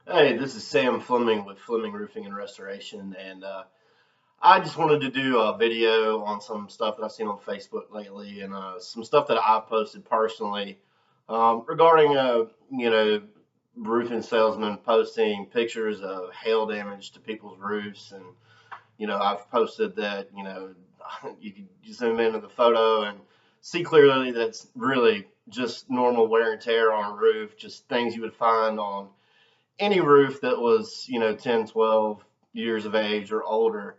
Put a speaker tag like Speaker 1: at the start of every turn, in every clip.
Speaker 1: Hey, this is Sam Fleming with Fleming Roofing and Restoration, and I just wanted to do a video on some stuff that I've seen on Facebook lately, and some stuff that I've posted personally regarding, roofing salesmen posting pictures of hail damage to people's roofs, and I've posted that, you can zoom into the photo and see clearly that it's really just normal wear and tear on a roof, just things you would find on any roof that was, 10, 12 years of age or older.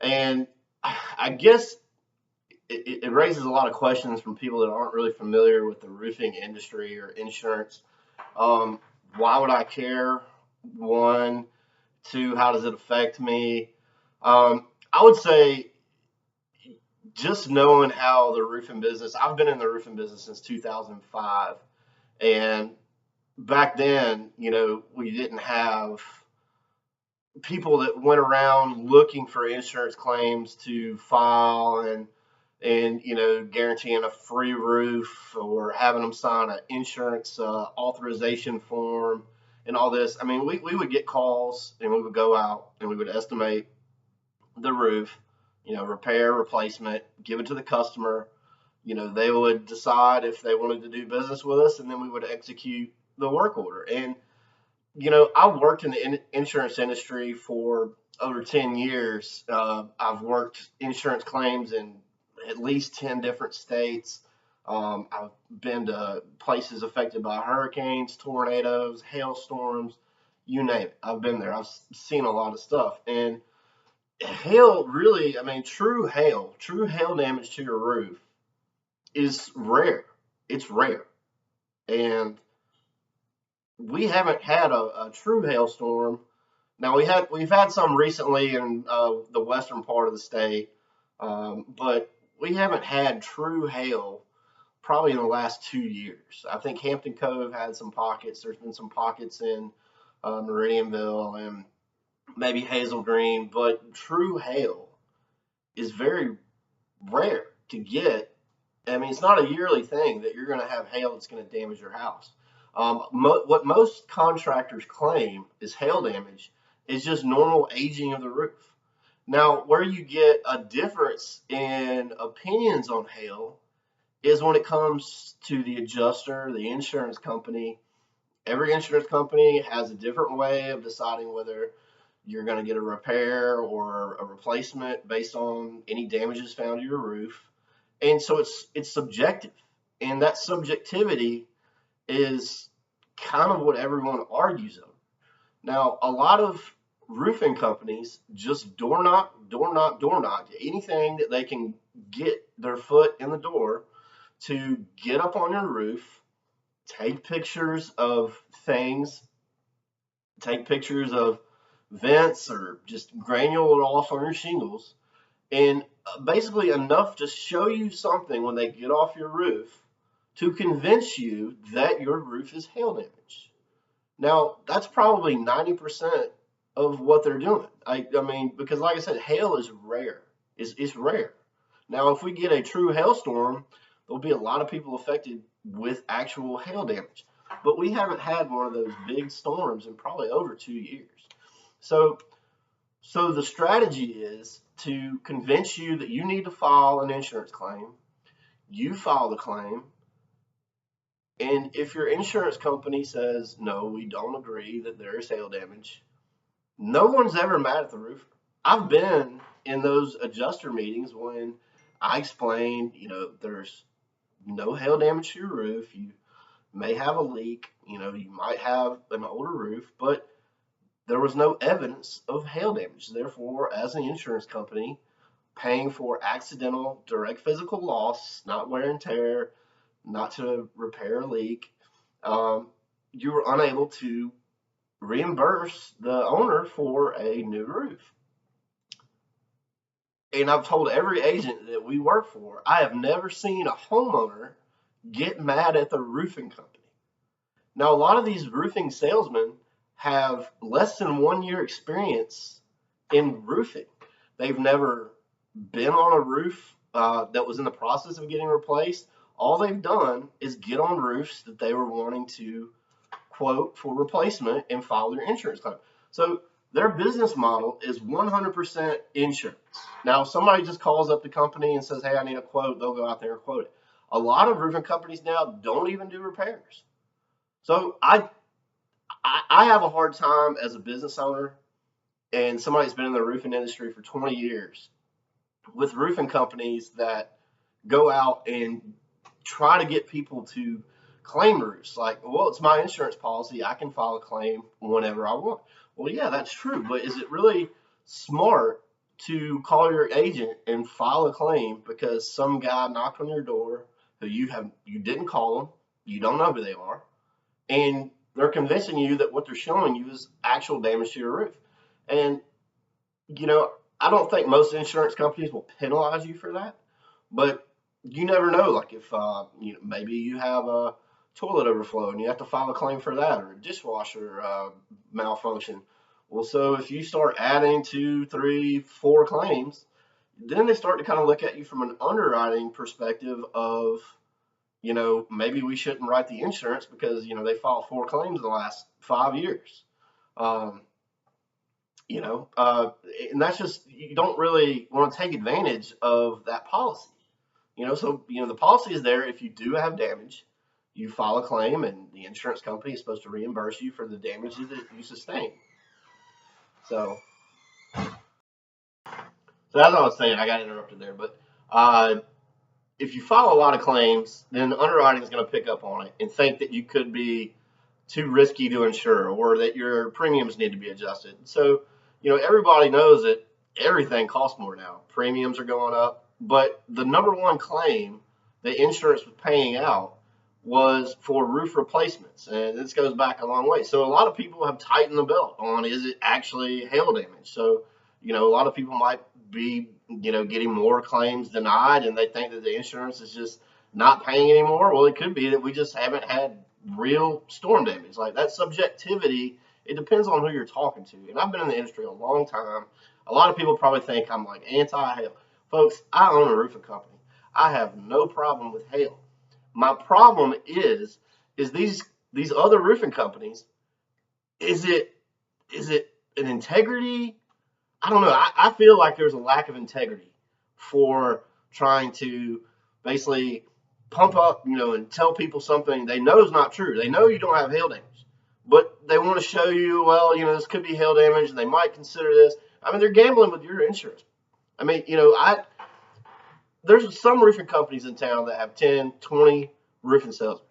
Speaker 1: And I guess it raises a lot of questions from people that aren't really familiar with the roofing industry or insurance. Um, why would I care? One, two, how does it affect me? I would say just knowing how the roofing business, I've been in the roofing business since 2005. And back then, we didn't have people that went around looking for insurance claims to file and guaranteeing a free roof or having them sign an insurance authorization form and all this. I mean, we would get calls and we would go out and we would estimate the roof, repair, replacement, give it to the customer. They would decide if they wanted to do business with us, and then we would execute the work order. And I've worked in the insurance industry for over 10 years. I've worked insurance claims in at least 10 different states. I've been to places affected by hurricanes, tornadoes, hailstorms, you name it. I've been there. I've seen a lot of stuff. And hail really, I mean, true hail damage to your roof is rare. It's rare. And we haven't had a true hailstorm. Now we've had some recently in the western part of the state, but we haven't had true hail probably in the last 2 years. I think Hampton Cove had some pockets. There's been some pockets in Meridianville and maybe Hazel Green, but true hail is very rare to get. I mean, it's not a yearly thing that you're going to have hail that's going to damage your house. What most contractors claim is hail damage is just normal aging of the roof. Now, where you get a difference in opinions on hail is when it comes to the adjuster, the insurance company. Every insurance company has a different way of deciding whether you're going to get a repair or a replacement based on any damages found to your roof. And so it's subjective. And that subjectivity is kind of what everyone argues over. Now, a lot of roofing companies just door knock, door knock, door knock, anything that they can get their foot in the door to get up on your roof, take pictures of things, take pictures of vents or just granule off on your shingles, and basically enough to show you something when they get off your roof to convince you that your roof is hail damaged. Now, that's probably 90% of what they're doing. I mean, because like I said, hail is rare. It's rare. Now, if we get a true hailstorm, there'll be a lot of people affected with actual hail damage. But we haven't had one of those big storms in probably over 2 years. So, so the strategy is to convince you that you need to file an insurance claim. You file the claim, and if your insurance company says, no, we don't agree that there is hail damage, no one's ever mad at the roofer. I've been in those adjuster meetings when I explained, there's no hail damage to your roof. You may have a leak, you might have an older roof, but there was no evidence of hail damage. Therefore, as an insurance company, paying for accidental direct physical loss, not wear and tear, not to repair a leak, you were unable to reimburse the owner for a new roof. And I've told every agent that we work for, I have never seen a homeowner get mad at the roofing company. Now, a lot of these roofing salesmen have less than 1 year experience in roofing. They've never been on a roof that was in the process of getting replaced. All they've done is get on roofs that they were wanting to quote for replacement and file their insurance claim. So their business model is 100% insurance. Now, if somebody just calls up the company and says, hey, I need a quote, they'll go out there and quote it. A lot of roofing companies now don't even do repairs. So I have a hard time as a business owner and somebody who's been in the roofing industry for 20 years with roofing companies that go out and try to get people to claim roofs. Like, well, it's my insurance policy. I can file a claim whenever I want. Well, yeah, that's true. But is it really smart to call your agent and file a claim because some guy knocked on your door who you didn't call them, you don't know who they are, and they're convincing you that what they're showing you is actual damage to your roof? And I don't think most insurance companies will penalize you for that, but you never know. Like if maybe you have a toilet overflow and you have to file a claim for that, or a dishwasher malfunction. Well, so if you start adding 2, 3, 4 claims, then they start to kind of look at you from an underwriting perspective of, maybe we shouldn't write the insurance because, they filed 4 claims in the last 5 years. Um, and that's just, you don't really want to take advantage of that policy. So, the policy is there. If you do have damage, you file a claim and the insurance company is supposed to reimburse you for the damages that you sustain. So that's what I was saying. I got interrupted there. But if you file a lot of claims, then the underwriting is going to pick up on it and think that you could be too risky to insure or that your premiums need to be adjusted. So, everybody knows that everything costs more now. Premiums are going up. But the number one claim that insurance was paying out was for roof replacements. And this goes back a long way. So a lot of people have tightened the belt on, is it actually hail damage? So, a lot of people might be, getting more claims denied and they think that the insurance is just not paying anymore. Well, it could be that we just haven't had real storm damage. Like that subjectivity, it depends on who you're talking to. And I've been in the industry a long time. A lot of people probably think I'm like anti-hail. Folks, I own a roofing company. I have no problem with hail. My problem is these other roofing companies. Is it an integrity? I don't know. I feel like there's a lack of integrity for trying to basically pump up, and tell people something they know is not true. They know you don't have hail damage, but they want to show you, well, this could be hail damage, and they might consider this. I mean, they're gambling with your insurance. I mean, there's some roofing companies in town that have 10, 20 roofing salesmen.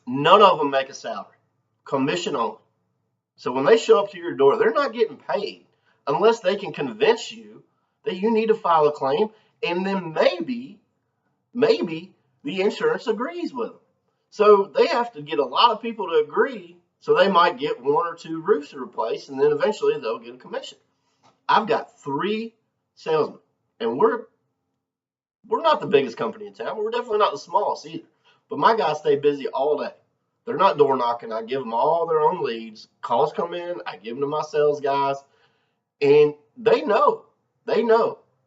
Speaker 1: None of them make a salary, commission only. So when they show up to your door, they're not getting paid unless they can convince you that you need to file a claim, and then maybe the insurance agrees with them. So they have to get a lot of people to agree, so they might get 1 or 2 roofs to replace, and then eventually they'll get a commission. I've got 3 salesmen, and we're not the biggest company in town. We're definitely not the smallest either. But my guys stay busy all day. They're not door knocking. I give them all their own leads. Calls come in, I give them to my sales guys, and they know.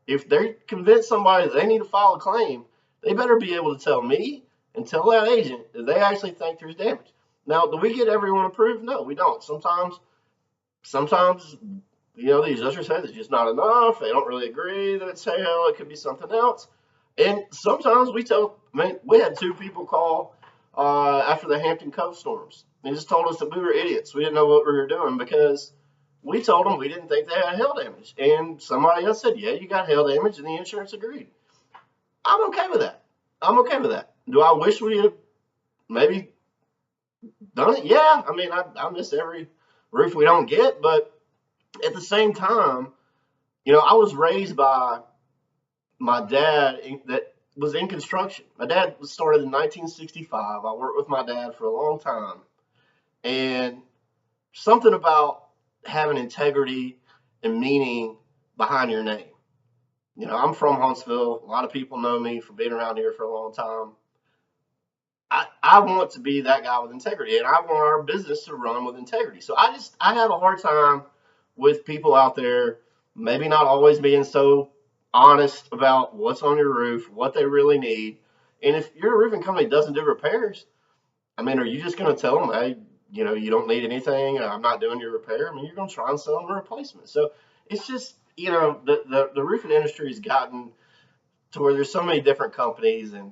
Speaker 1: If they convince somebody that they need to file a claim, they better be able to tell me and tell that agent that they actually think there's damage. Now, do we get everyone approved? No, we don't. Sometimes, the adjuster says it's just not enough. They don't really agree that it's hail. It could be something else. And sometimes we had 2 people call after the Hampton Cove storms. They just told us that we were idiots. We didn't know what we were doing because we told them we didn't think they had hail damage. And somebody else said, yeah, you got hail damage, and the insurance agreed. I'm okay with that. Do I wish we had maybe done it? Yeah. I mean, I miss every roof we don't get, but at the same time, I was raised by my dad that was in construction. My dad was started in 1965. I worked with my dad for a long time. And something about having integrity and meaning behind your name. I'm from Huntsville. A lot of people know me for being around here for a long time. I want to be that guy with integrity, and I want our business to run with integrity. So I have a hard time with people out there maybe not always being so honest about what's on your roof, what they really need. And if your roofing company doesn't do repairs, I mean, are you just going to tell them, hey, you don't need anything. I'm not doing your repair. I mean, you're going to try and sell them a replacement. So it's just, the roofing industry has gotten to where there's so many different companies, and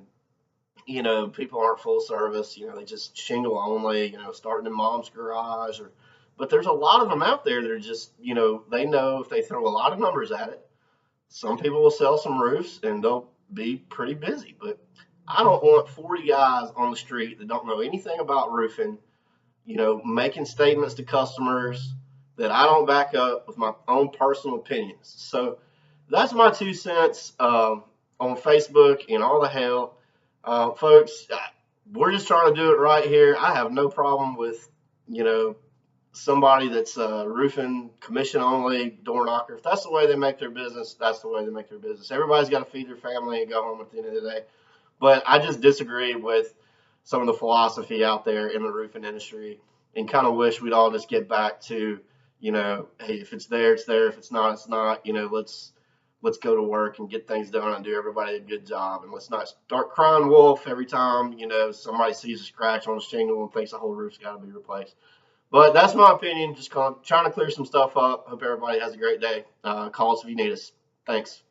Speaker 1: people aren't full service. They just shingle only. Starting in mom's garage, but there's a lot of them out there that are just, they know if they throw a lot of numbers at it, some people will sell some roofs and they'll be pretty busy. But I don't want 40 guys on the street that don't know anything about roofing, making statements to customers that I don't back up with my own personal opinions. So that's my 2 cents on Facebook and all the hell. Folks, we're just trying to do it right here. I have no problem with, you know, somebody that's roofing commission only door knocker. If that's the way they make their business, that's the way they make their business. Everybody's got to feed their family and go home at the end of the day. But I just disagree with some of the philosophy out there in the roofing industry, and kind of wish we'd all just get back to, hey, if it's there, it's there. If it's not, it's not. Let's go to work and get things done and do everybody a good job. And let's not start crying wolf every time, somebody sees a scratch on a shingle and thinks the whole roof's got to be replaced. But that's my opinion. Just trying to clear some stuff up. Hope everybody has a great day. Call us if you need us. Thanks.